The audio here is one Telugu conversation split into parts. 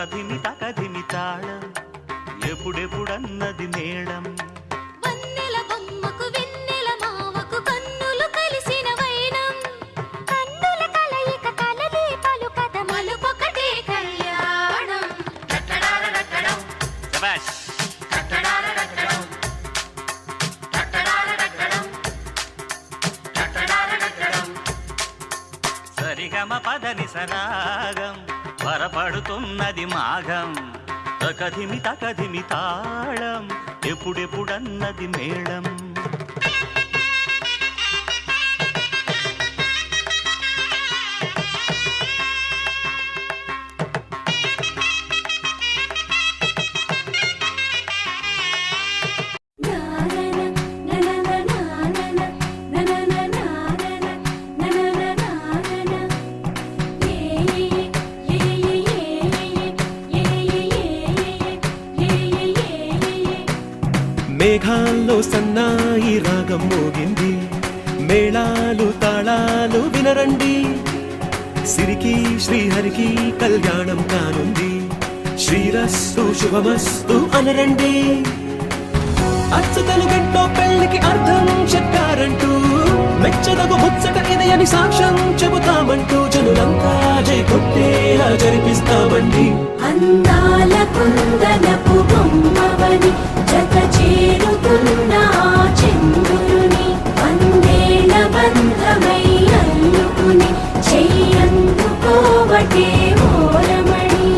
తకధిమి తకధిమి తాళం ఎప్పుడెప్పుడన్నది మేళం వన్నెల బొమ్మకు వెన్నెల మావకు కన్నులు కలిసిన వైనం కన్నుల కలయిక కలలే పలుకద మలుపొకటే కళ్యాణం టట్టడార టట్టడం శభాష్ టట్టడార టట్టడం టట్టడార టట్టడం టట్టడార టట్టడం సరిగమ పదని సరాగం వరపడుతున్నది మాఘం తకధిమి తకధిమి తాళం ఎప్పుడెప్పుడన్నది మేళం మేఘాల్లో సన్నాయి రాగం మోగింది మేళాలు తాళాలు వినరండి సిరికి శ్రీహరికి కళ్యాణం కానుంది శ్రీరస్తు శుభమస్తు అనరండి అచ్చతలు గంటో పెళ్లికి అర్థం చెప్పారంటూ మెచ్చదగు ముచ్చట ఇది అని సాక్ష్యం చెబుతామంటూ జనులంతా జై కొట్టేలా జరిపిస్తామండి అందాల కుందనపు బొమ్మవని జత చేరుతున్న చంద్రుని వందేల బంధమై అల్లుకుని చెయ్యందుకోవటే ఓరమణి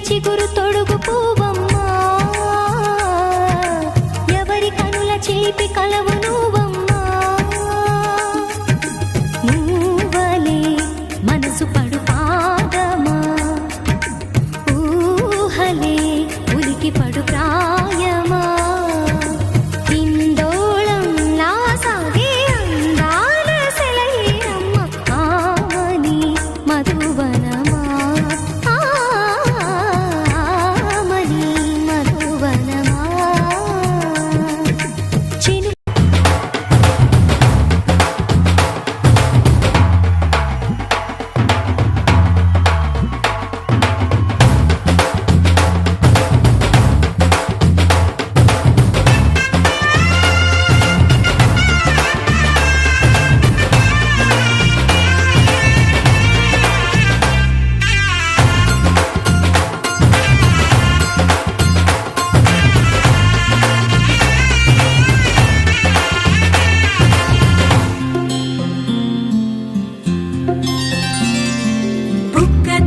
చిగురు తొడుగు పూవమ్మా ఎవరి కనుల చేపి కలవు నువ్వమ్మా నువ్వలే మనసు పడు పాదమా ఊహలే ఉలికి పడు ప్రాయమా ఇందోళం నా సాగే అందాల సెలయేరమ్మ ఆమని మధువనమా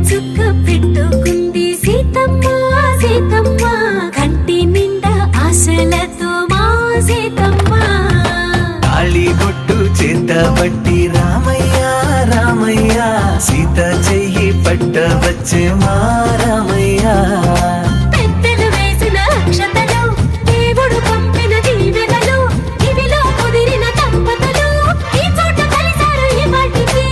చుక్క పెట్టుకుంది సీతమ్మ సీతమ్మ కంటి నిండా ఆశలతో మా సీతమ్మ తాళిబొట్టు చేతబట్టి రామయ్య రామయ్య సీత చెయ్యి పట్ట వచ్చే మా రామయ్య పెద్దలు వేసిన అక్షతలు దేవుడు పంపిన దీవెనలు ఇవిలో కుదిరిన దంపతులు ఈ చోట కలిసారు ఈ వాటికి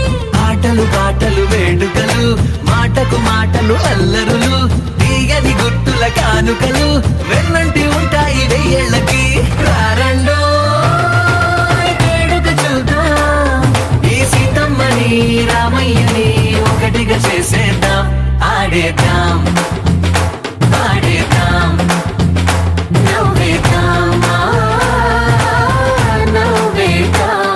ఆటలు పాటలు వేడుకలు మాటకు మాటలు అల్లరులు తీయని గుర్తుల కానుకలు వెన్నంటి ఉంటాయి వెయ్యేళ్ళకి రారండో వేడుక చూద్దాం ఈ సీతమ్మని రామయ్యని ఒకటిగా చేసేద్దాం ఆడేద్దాం ఆడేద్దాం నవ్వేద్దాం నవ్వేద్దాం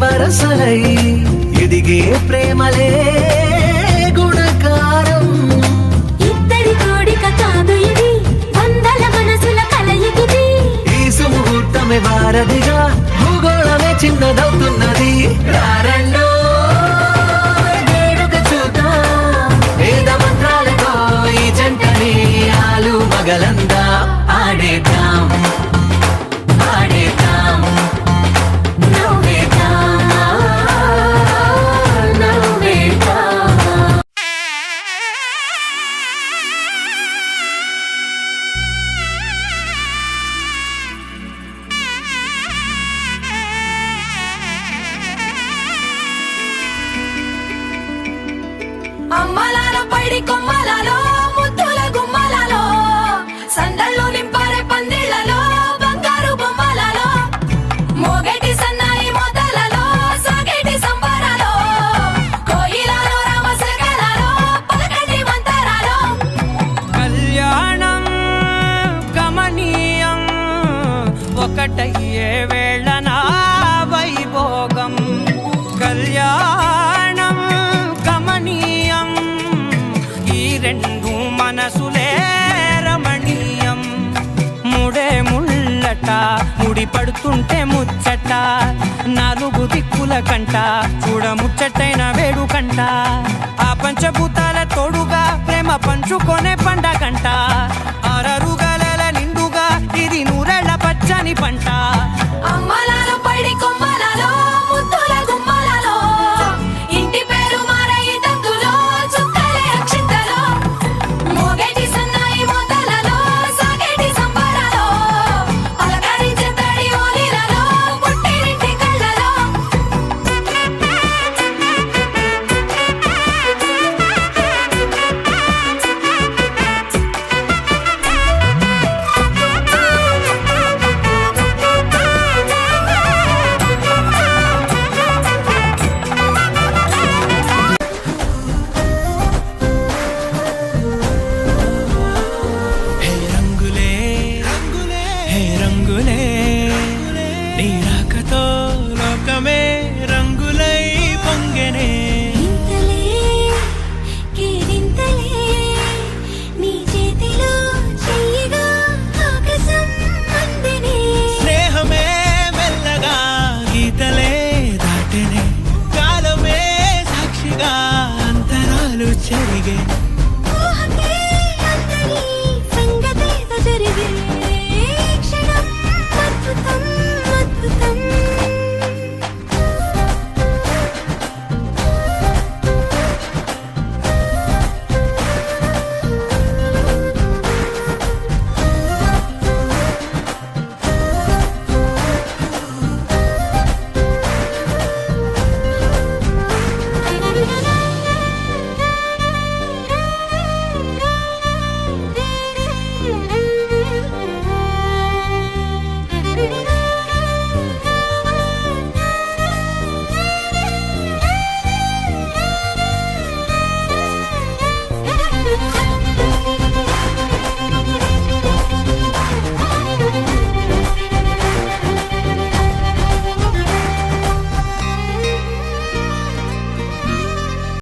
వరసలై ఎదిగే ప్రేమలే గుణకారం. ఇద్దరి కోడిక కాదు ఇది, వందల మనసుల కలయికిది. ఈ సుముహూర్తమే వారధిగా భూగోళమే చిన్నదవుతున్నది. రారండో వేడుక చూద్దాం, వేద మంత్రాలతో ఈ జంటని ఆలు మగలందా ఆడేద్దాం ఆడేద్దాం నవ్వేద్దాం, నవ్వేద్దాం. అమ్మలాల పైడి కొమ్మలలో ముద్దుల గుమ్మలలో సందళ్ళు నింపారే పందిళ్లలో బంగారు బొమ్మలలో మోగేటి సన్నాయి మొదలలో సాగేటి సంబరాలో కోయిలలో రామశకలలో పలకండి మంతరాలో. కళ్యాణం గమనీయం ఒకటయ్యే వేళ నా వైభోగం. కళ్యాణం గమనీయం ఈ రెండు మనసులే రమణీయం. ముడే ముళ్ళట ముడి పడుతుంటే ముచ్చట, నాలుగు దిక్కుల కంట చూడ ముచ్చటైన వేడుకంట. ఆ పంచభూతాల తోడుగా ప్రేమ పంచుకొనే పండగంట. అరరుగలల నిండుగా ఇది నూరెళ్ళ పచ్చని పంట. అమ్మలాల పైడి కొమ్మలలో ముద్దుల గుమ్మలలో ఇంటి పేరు మారయి తందులో చుక్కలే అక్షింతలో మోగేటి సన్నాయి మొదలలో సాగేటి సంబరాలో పలకరించే తడి ఓలిలలో పుట్టినింటి కళ్ళలో. హే రంగులే హే రంగులే నీ రాకతో